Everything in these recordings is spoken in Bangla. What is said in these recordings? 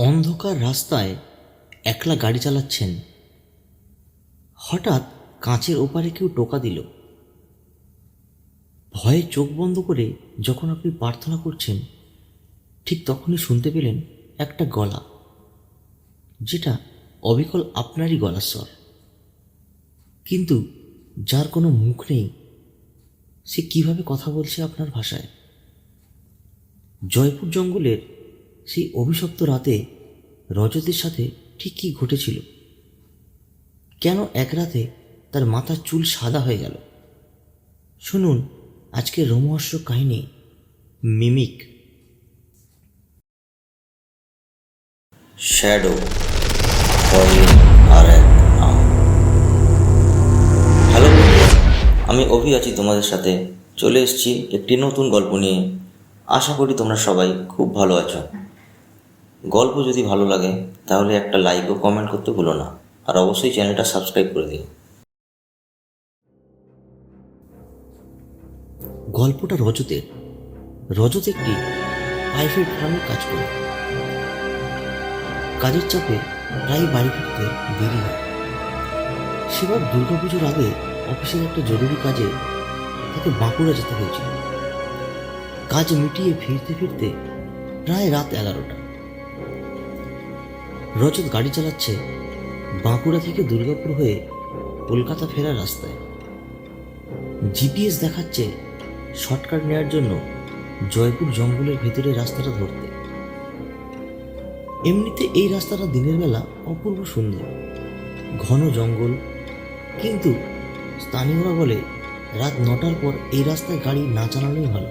অন্ধকার রাস্তায় একলা গাড়ি চালাচ্ছেন, হঠাৎ কাঁচের ওপারে কেউ টোকা দিল। ভয়ে চোখ বন্ধ করে যখন আপনি প্রার্থনা করছেন, ঠিক তখনই শুনতে পেলেন একটা গলা, যেটা অবিকল আপনারই গলার স্বর, কিন্তু যার কোনো মুখ নেই। সে কিভাবে কথা বলছে আপনার ভাষায়? জয়পুর জঙ্গলের সেই অভিশপ্ত রাতে রজতের সাথে ঠিক কী ঘটেছিল? কেন এক রাতে তার মাথার চুল সাদা হয়ে গেল? শুনুন আজকের রোমহর্ষক কাহিনী, মিমিক। শ্যাডো, ভয়ের আর এক নাম। হ্যালো বন্ধুরা, আমি অভি আছি তোমাদের সাথে। চলে এসেছি একটি নতুন গল্প নিয়ে। আশা করি তোমরা সবাই খুব ভালো আছো। গল্প যদি ভালো লাগে তাহলে একটা লাইক ও কমেন্ট করতে ভুলো না, আর অবশ্যই চ্যানেলটা সাবস্ক্রাইব করে দিও। গল্পটা রজতের। রজত একটি প্রাইভেট ফার্মে কাজ করে। কাজের চাপে প্রায় বাড়ি ফিরতে দেরি হয়। সেবার দুর্গাপুজোর আগে অফিসের একটা জরুরি কাজে তাকে বাঁকুড়া যেতে হয়েছিল। কাজ মিটিয়ে ফিরতে ফিরতে প্রায় রাত 11টা। রজত গাড়ি চালাচ্ছে বাঁকুড়া থেকে দুর্গাপুর হয়ে কলকাতা ফেরার রাস্তায়। জিপিএস দেখাচ্ছে শর্টকাট নেওয়ার জন্য জয়পুর জঙ্গলের ভেতরে রাস্তাটা ধরতে। এমনিতে এই রাস্তাটা দিনের বেলা অপূর্ব সুন্দর, ঘন জঙ্গল, কিন্তু স্থানীয়রা বলে রাত 9টার পর এই রাস্তায় গাড়ি না চালানোই ভালো।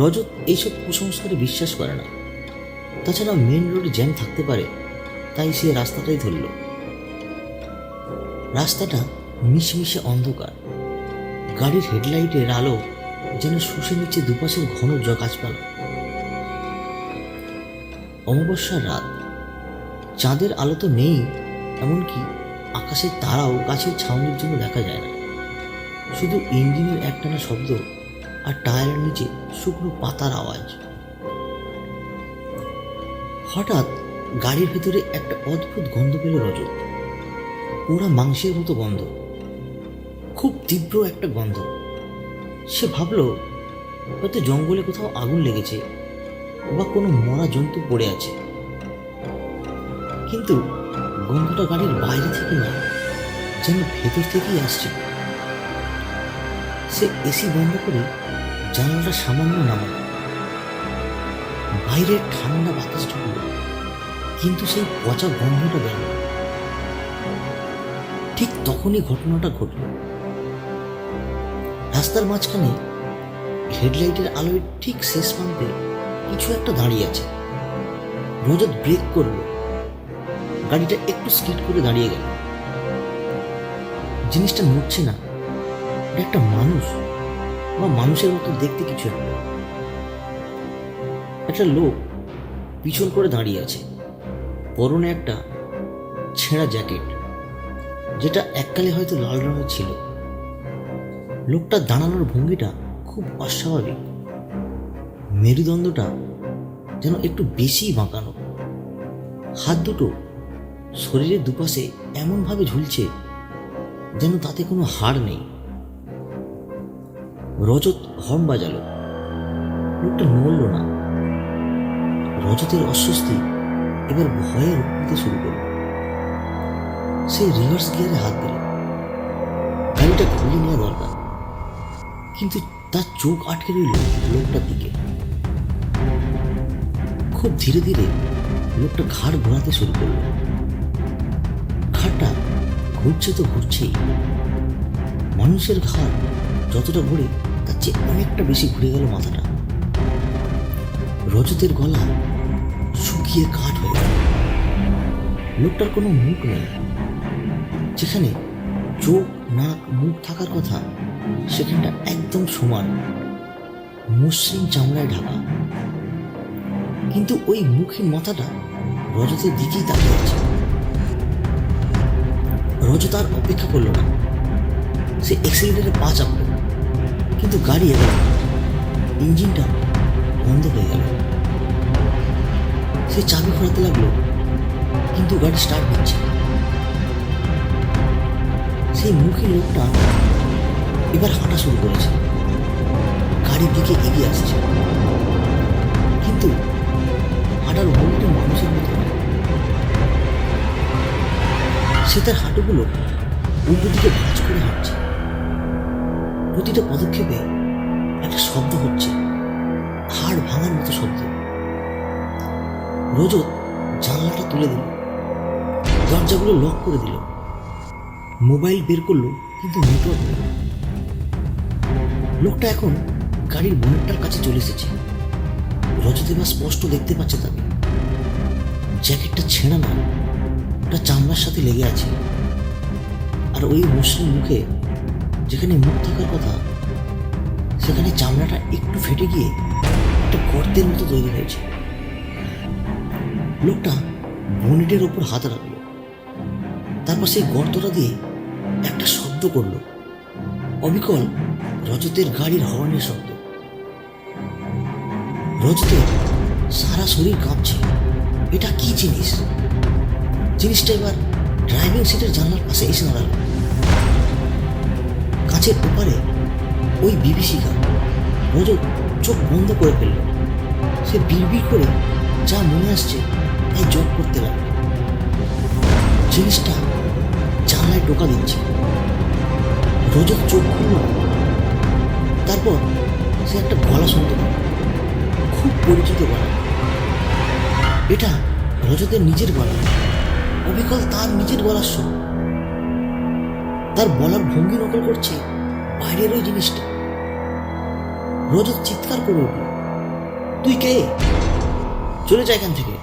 রজত এইসব কুসংস্কারে বিশ্বাস করে না। তাছাড়া মেন রোডে জ্যাম থাকতে পারে, তাই সে রাস্তাটাই ধরল। রাস্তাটা মিশমিশে অন্ধকার। গাড়ির হেডলাইটের আলো যেন শুষে নিচ্ছে দুপাশের ঘন গাছপালা। অমাবস্যার রাত, চাঁদের আলো তো নেই, এমনকি আকাশের তারাও গাছের ছাউনির জন্য দেখা যায় না। শুধু ইঞ্জিনের একটানা শব্দ আর টায়ারের নিচে শুকনো পাতার আওয়াজ। হঠাৎ গাড়ির ভেতরে একটা অদ্ভুত গন্ধ পেল রজত। পোড়া মাংসের মতো গন্ধ, খুব তীব্র একটা গন্ধ। সে ভাবল হয়তো জঙ্গলে কোথাও আগুন লেগেছে বা কোনো মরা জন্তু পড়ে আছে। কিন্তু গন্ধটা গাড়ির বাইরে থেকে না, যেন ভেতর থেকেই আসছে। সে এসি বন্ধ করে জানালাটা সামান্য নামাল। বাইরে ঠান্ডা বাতাস ঢুকল, কিন্তু সেই পচা গন্ধটা গেল না। ঠিক তখনই ঘটনাটা ঘটল। রাস্তার মাঝখানে হেডলাইটের আলোয় ঠিক শেষ প্রান্তে কিছু একটা দাঁড়িয়ে আছে। রজত ব্রেক করল, গাড়িটা একটু স্কিড করে দাঁড়িয়ে গেল। জিনিসটা নড়ছে না, এটা একটা মানুষ বা মানুষের মতো দেখতে কিছু একটা। একটা লোক পিছন করে দাঁড়িয়ে আছে, পরনে একটা ছেঁড়া জ্যাকেট, যেটা এককালে হয়তো লাল রঙের ছিল। লোকটা দাঁড়ানোর ভঙ্গিটা খুব অস্বাভাবিক, মেরুদণ্ডটা যেন একটু বেশি বাঁকানো। হাত দুটো শরীরের দুপাশে এমনভাবে ঝুলছে যেন তাতে কোনো হাড় নেই। রজত হর্ন বাজালো, লোকটা নড়ল না। রজতের অস্বস্তি এবার ভয়ে রূপ নিতে শুরু করল। সে রিভার্স গিয়ারে হাত দিল। গাড়িটা ঘুরিয়ে নেওয়া দরকার, কিন্তু তার চোখ আটকে রইল লোকটার দিকে। খুব ধীরে ধীরে লোকটা ঘাড় ঘোরাতে শুরু করল। ঘাড়টা ঘুরছে তো ঘুরছেই। মানুষের ঘাড় যতটা ঘুরে তার চেয়ে অনেকটা বেশি ঘুরে গেল মাথাটা। রজতের গলা শুকিয়ে কাঠ হয়ে গেল। লোকটার কোনো মুখ নেই। যেখানে চোখ, নাক, মুখ থাকার কথা, সেখানটা একদম সমান, মসৃণ চামড়ায় ঢাকা। কিন্তু ওই মুখের মাথাটা রজতের দিকেই তাকিয়ে আছে। রজত আর অপেক্ষা করল না, সে এক্সিলেটারে পা চাপল, কিন্তু গাড়ি এগোল না। ইঞ্জিনটা বন্ধ হয়ে গেল। সে চাবি ঘোরাতে লাগলো, কিন্তু গাড়ি স্টার্ট দিচ্ছে না। সেই মুখী লোকটা এবার হাঁটা শুরু করেছে, গাড়ির দিকে এগিয়ে আসছে, কিন্তু হাঁটার ভঙ্গিটা মানুষের মতো নয়। সে তার হাঁটুগুলো উল্টো দিকে ভাঁজ করে হাঁটছে। প্রতিটা পদক্ষেপে একটা শব্দ হচ্ছে, হাড় ভাঙার মতো শব্দ। রজত জানলাটা তুলে দিল, দরজাগুলো লক করে দিল, মোবাইল বের করলো, কিন্তু নেটওয়ার্ক নেই। লোকটা এখন গাড়ির বনেটটার কাছে চলে এসেছে। রজত এবার স্পষ্ট দেখতে পাচ্ছে তাকে। জ্যাকেটটা ছেঁড়া না, ওটা চামড়ার সাথে লেগে আছে। আর ওই মসৃণ মুখে যেখানে মুখ থাকার কথা, সেখানে চামড়াটা একটু ফেটে গিয়ে একটা গর্তের মতো তৈরি হয়েছে। লোকটা বনেটের ওপর হাত রাখলো, তারপর সেই গর্তটা দিয়ে একটা শব্দ করলো, অবিকল রজতের গাড়ির হর্নের শব্দ। রজতের সারা শরীর কাঁপছে। এটা কি জিনিস? জিনিসটা এবার ড্রাইভিং সিটের জানলার পাশে এসে দাঁড়ালো। কাঁচের ওপারে ওই বিভীষিকা। রজত চোখ বন্ধ করে ফেলল। সে বিড়বিড় করে যা মনে আসছে তাই জপ করতে লাগলো। জিনিসটা জানলায় টোকা দিচ্ছে। রজত চোখ খুলল, তারপর সে একটা গলা শুনতে পেল, খুব পরিচিত গলা। এটা রজতের নিজের গলা, অবিকল তার নিজের গলার সুর। তার বলার ভঙ্গি নকল করছে বাইরের ওই জিনিসটা। রজত চিৎকার করে উঠল, তুই কে? চলে যা এখান থেকে।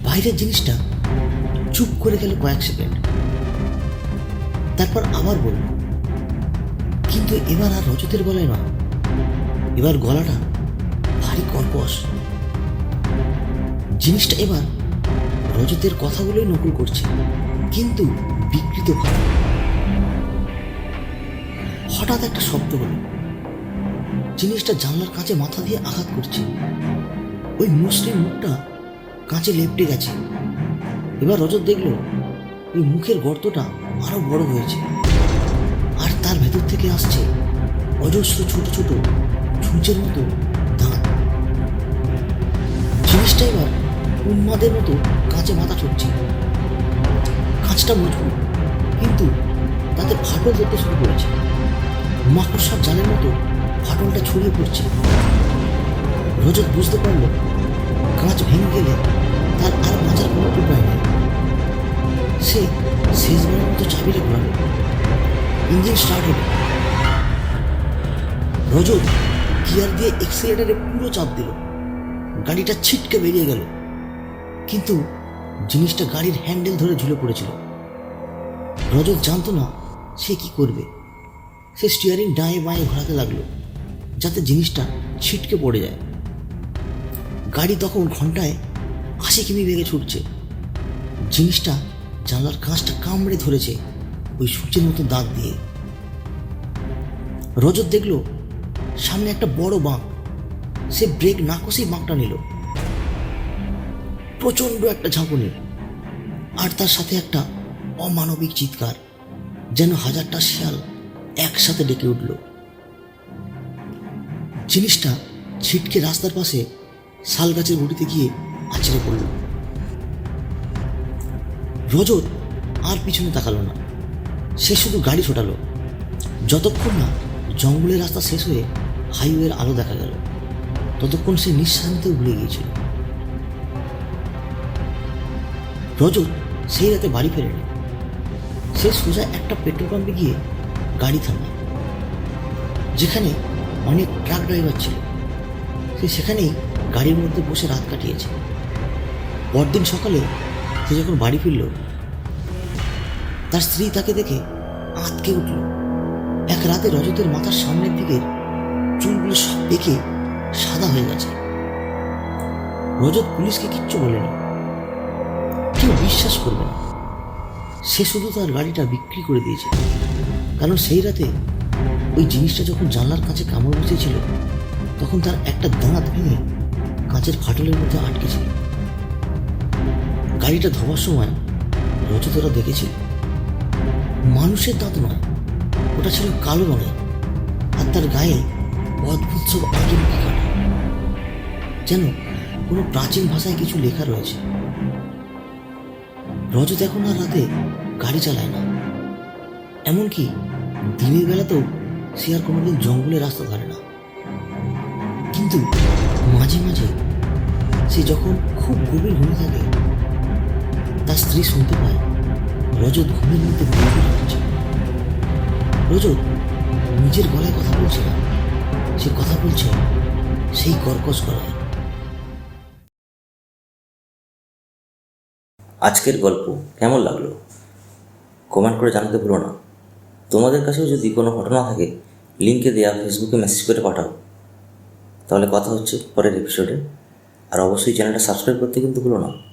বাইরের জিনিসটা চুপ করে গেল কয়েক সেকেন্ড, তারপর আবার বলল, কিন্তু এবার আর রজতের গলায় নয়, এবার গলাটা ভারী কর্কশ। জিনিসটা এবার রজতের কথাগুলোই নকল করছে, কিন্তু বিকৃত ভাবে। হঠাৎ একটা শব্দ হলো। জিনিসটা জানলার কাছে মাথা দিয়ে আঘাত করছে। ওই মসৃণ মুখটা কাঁচে লেপটে গেছে। এবার রজত দেখলো ওই মুখের গর্তটা আরো বড় হয়েছে, আর তার ভেতর থেকে আসছে অজস্র ছোট ছোট ছুঁচের মতো দাঁত। জিনিসটা এবার উন্মাদের মতো কাঁচে মাথা ঠুকছে। কাঁচটা মজবুত, কিন্তু তাতে ফাটল ধরতে শুরু করেছে। মাকড়সার জালের মতো ফাটলটা ছড়িয়ে পড়ছে। রজত বুঝতে পারল কাঁচ ভেঙে গেলে তার আর বাঁচার কোনো উপায় নেই। সে শেষবারের মতো চাবিটা ঘোরালো, ইঞ্জিন স্টার্ট হলো। রজত গিয়ার দিয়ে এক্সিলারেটরে পুরো চাপ দিল। গাড়িটা ছিটকে বেরিয়ে গেল, কিন্তু জিনিসটা গাড়ির হ্যান্ডেল ধরে ঝুলে পড়েছিল। রজত জানতো না সে কি করবে। সে স্টিয়ারিং ডায়ে বাঁয়ে ঘোরাতে লাগলো, যাতে জিনিসটা ছিটকে পড়ে যায়। গাড়ি তখন ঘন্টায় 80 কিমি বেগে ছুটছে। জিনিসটা জানলার কাঁচটা কামড়ে ধরেছে ওই সূচের মতো দাঁত দিয়ে। রজত দেখলো সামনে একটা বড় বাঁক। সে ব্রেক না কষেই বাঁকটা নিল। প্রচন্ড একটা ঝাঁকুনি, আর তার সাথে একটা অমানবিক চিৎকার, যেন হাজারটা শিয়াল একসাথে ডেকে উঠল। জিনিসটা ছিটকে রাস্তার পাশে শাল গাছের গুঁড়িতে গিয়ে আছড়ে পড়ল। রজত আর পিছনে তাকালো না। সে শুধু গাড়ি ছোটালো, যতক্ষণ না জঙ্গলের রাস্তা শেষ হয়ে হাইওয়ের আলো দেখা গেল, ততক্ষণ সে নিঃশ্বাস নিতেও ভুলে গিয়েছিল। রজত সেই রাতে বাড়ি ফেরেনি। সে সোজা একটা পেট্রোল পাম্পে গিয়ে গাড়ি থামায়, যেখানে অনেক ট্রাক ড্রাইভার ছিল। সে সেখানেই গাড়ির মধ্যে বসে রাত কাটিয়েছে। পরদিন সকালে সে যখন বাড়ি ফিরল, তার স্ত্রী তাকে দেখে আঁতকে উঠল। এক রাতে রজতের মাথার সামনের দিকের চুলগুলো সব পেকে সাদা হয়ে গেছে। রজত পুলিশকে কিচ্ছু বলেনি, কেউ বিশ্বাস করবে না। সে শুধু তার গাড়িটা বিক্রি করে দিয়েছে, কারণ সেই রাতে ওই জিনিসটা যখন জানলার কাছে কামড় বসেছিল, তখন তার একটা দাঁত ভেঙে কাঁচের ফাটলের মধ্যে আটকে ছিল। গাড়িটা ধোয়ার সময় রজত ওরা দেখেছিল মানুষের দাঁত নয়, ওটা ছিল কালো রঙের, আর তার গায়ে অদ্ভুত সব আঁকিবুকি কাটা, যেন কোনো প্রাচীন ভাষায় কিছু লেখা রয়েছে। রজত এখন আর রাতে গাড়ি চালায় না, এমনকি দিনের বেলাতেও সে আর কোনোদিন জঙ্গলের রাস্তা ধরে না। কিন্তু মাঝে মাঝে সে যখন খুব গভীর ঘুমে থাকে, তার স্ত্রী শুনতে পায় রজত ঘুমের মধ্যে গভীর হচ্ছে। রজত নিজের গলায় কথা বলছে না, সে কথা বলছে সেই কর্কশ গলায়। আজকের গল্প কেমন লাগলো কমেন্ট করে জানাতে ভুলো না। তোমাদের কাছেও যদি কোনো ঘটনা থাকে লিঙ্কে দেওয়া ফেসবুকে মেসেজ করে পাঠাও। তাহলে কথা হচ্ছে পরের এপিসোডে। আর অবশ্যই চ্যানেলটা সাবস্ক্রাইব করতে কিন্তু ভুলো না।